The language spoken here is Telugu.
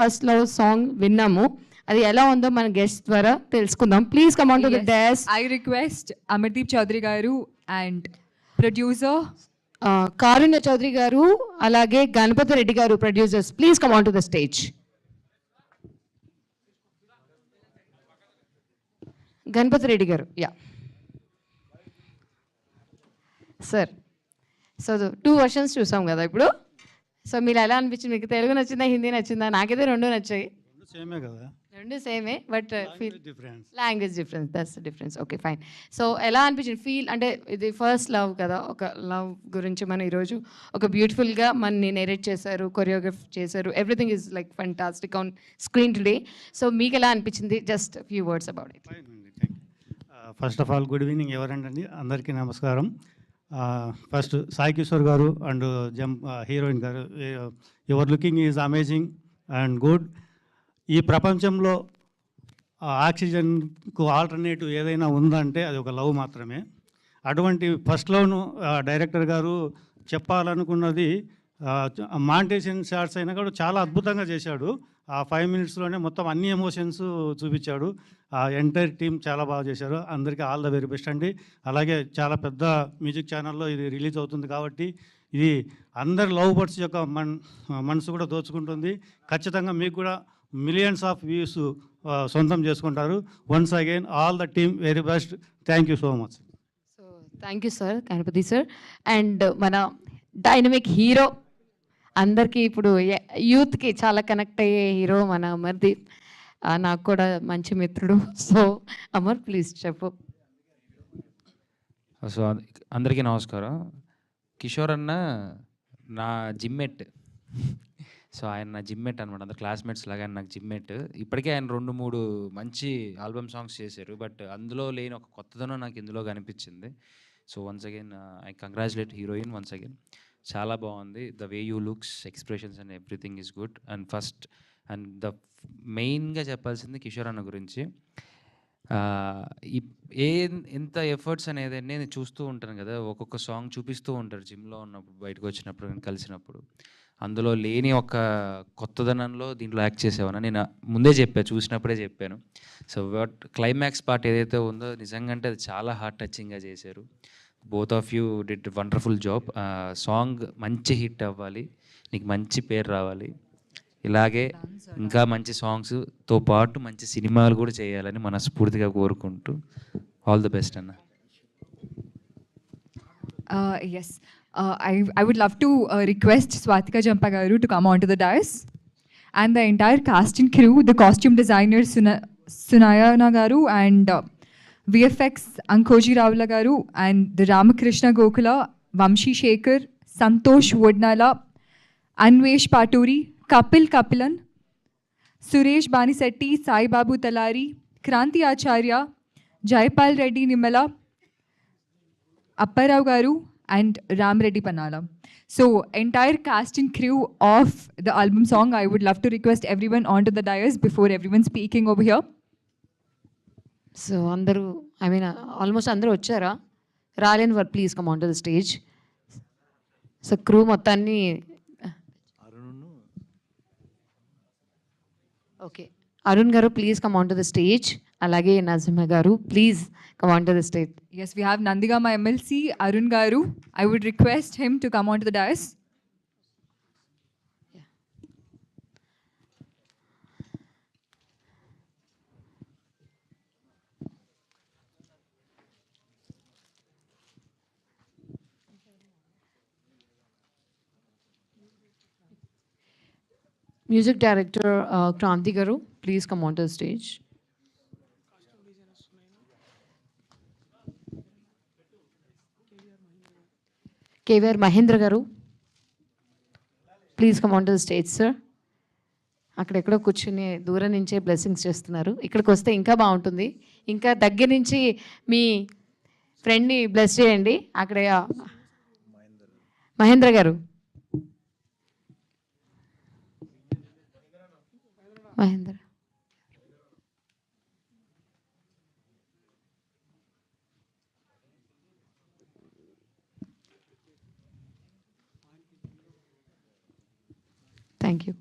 ఫస్ట్ లవ్ సాంగ్ విన్నాము. అది ఎలా ఉందో మన గెస్ట్ ద్వారా తెలుసుకుందాం. Please come on to the desk. I request Amardeep Chaudhary గారు అండ్ ప్రొడ్యూసర్ కారుణ్య చౌదరి గారు అలాగే గణపతి రెడ్డి గారు producers, please come on to the stage. Ganapathi Reddy గారు, యా సార్. సో 2 వర్షన్స్ చూసాం కదా ఇప్పుడు. సో మీరు ఎలా అనిపించింది? మీకు తెలుగు నచ్చిందా, హిందీ నచ్చిందా? నాకైతే 2 నచ్చాయి. సేమే కదా, 2 సేమే, but language difference, that's difference. Okay fine. So ఎలా అనిపించింది ఫీల్? అంటే ఇది ఫస్ట్ లవ్ కదా, ఒక లవ్ గురించి మనం ఈరోజు ఒక బ్యూటిఫుల్గా మనని నెరేట్ చేశారు, కొరియోగ్రఫ్ చేశారు. Everything is like fantastic on screen today. So మీకు ఎలా అనిపించింది? Just few words about it. First of all good evening ఎవరండి, అందరికీ నమస్కారం. ఫస్ట్ సాయి కిషోర్ గారు అండ్ హీరోయిన్ గారు, your looking is amazing and good. ఈ ప్రపంచంలో ఆక్సిజన్కు ఆల్టర్నేటివ్ ఏదైనా ఉందంటే అది ఒక లవ్ మాత్రమే. అటువంటి ఫస్ట్ లవ్ను డైరెక్టర్ గారు చెప్పాలనుకున్నది మాంటేషన్ షాట్స్ అయినా కూడా చాలా అద్భుతంగా చేశాడు. ఆ 5 minutesలోనే మొత్తం అన్ని ఎమోషన్స్ చూపించాడు. ఆ ఎంటైర్ టీం చాలా బాగా చేశారు. అందరికీ ఆల్ ద వెరీ బెస్ట్ అండి. అలాగే చాలా పెద్ద మ్యూజిక్ ఛానల్లో ఇది రిలీజ్ అవుతుంది కాబట్టి ఇది అందరి లవ్ బర్డ్స్ యొక్క మనసు కూడా దోచుకుంటుంది. ఖచ్చితంగా మీకు కూడా మిలియన్స్ ఆఫ్ వ్యూస్ సొంతం చేసుకుంటారు. Once again all the team very best. Thank you so much. So thank you sir, Ganapathi sir. And మన డైనమిక్ హీరో, అందరికీ ఇప్పుడు యూత్కి చాలా కనెక్ట్ అయ్యే హీరో మన అమర్దీప్, నాకు కూడా మంచి మిత్రుడు. సో అమర్ ప్లీజ్ చెప్పు. సో అందరికీ నమస్కారం. కిషోర్ అన్న నా జిమ్మేట్. సో ఆయన నా జిమ్మేట్ అనమాట. అందరు క్లాస్మేట్స్ లాగా ఆయన నాకు జిమ్మేట్. ఇప్పటికే ఆయన 2-3 మంచి ఆల్బమ్ సాంగ్స్ చేశారు, బట్ అందులో లేని ఒక కొత్తదనం నాకు ఇందులో కనిపించింది. So once again I congratulate heroine once again. చాలా బాగుంది. The way you looks, expressions and everything is good. And first and the మెయిన్గా చెప్పాల్సింది కిషోర్ అన్న గురించి. ఎంత ఎఫర్ట్స్ అనేది నేను చూస్తూ ఉంటాను కదా, ఒక్కొక్క సాంగ్ చూపిస్తూ ఉంటారు జిమ్లో ఉన్నప్పుడు, బయటకు వచ్చినప్పుడు, నేను కలిసినప్పుడు. అందులో లేని ఒక కొత్తదనంలో దీంట్లో యాక్ట్ చేసేవాను. నేను ముందే చెప్పాను, చూసినప్పుడే చెప్పాను. సో క్లైమాక్స్ పార్ట్ ఏదైతే ఉందో నిజంగా అంటే అది చాలా హార్ట్ టచింగ్గా చేశారు. Both of you did wonderful job. Song మంచి హిట్ అవ్వాలి, నీకు మంచి పేరు రావాలి. ఇలాగే ఇంకా మంచి సాంగ్స్తో పాటు మంచి సినిమాలు కూడా చేయాలని మనస్ఫూర్తిగా కోరుకుంటూ ఆల్ ది బెస్ట్ అన్న. Yes, I would love to request Swatika Jampa garu to come onto the dais, and the entire cast and crew, the costume designers Sunayana garu and VFX Ankoji Ravula garu, and the Ramakrishna Gokula, Vamshi Shekhar, Santosh Vodnala, Anvesh Paturi, Kapil Kapilan, Suresh Banisetti, Sai Babu Talari, Kranti Acharya, Jaypal Reddy Nimala, Apparao garu and Ram Reddy Panala. So entire cast and crew of the album song, I would love to request everyone onto the dais before everyone speaking over here. So అందరూ, ఐ మీన్ ఆల్మోస్ట్ అందరూ వచ్చారా? రాలేని వారు please come on to the stage. So crew మొత్తాన్ని, ఓకే అరుణ్ గారు please come on to the stage. అలాగే నజీమా గారు please come on to the stage. Yes, we have Nandigama MLC Arun Garu. I would request him to come onto the dais. Yeah. Music director Kranti Garu, please come on to the stage. KVR Mahendra గారు please come on to the stage sir. అక్కడెక్కడో కూర్చుని దూరం నుంచే బ్లెస్సింగ్స్ చేస్తున్నారు. ఇక్కడికి వస్తే ఇంకా బాగుంటుంది. ఇంకా దగ్గర నుంచి మీ ఫ్రెండ్ని బ్లెస్ చేయండి. అక్కడ మహేంద్ర గారు, మహేంద్ర థ్యాంక్ యూ.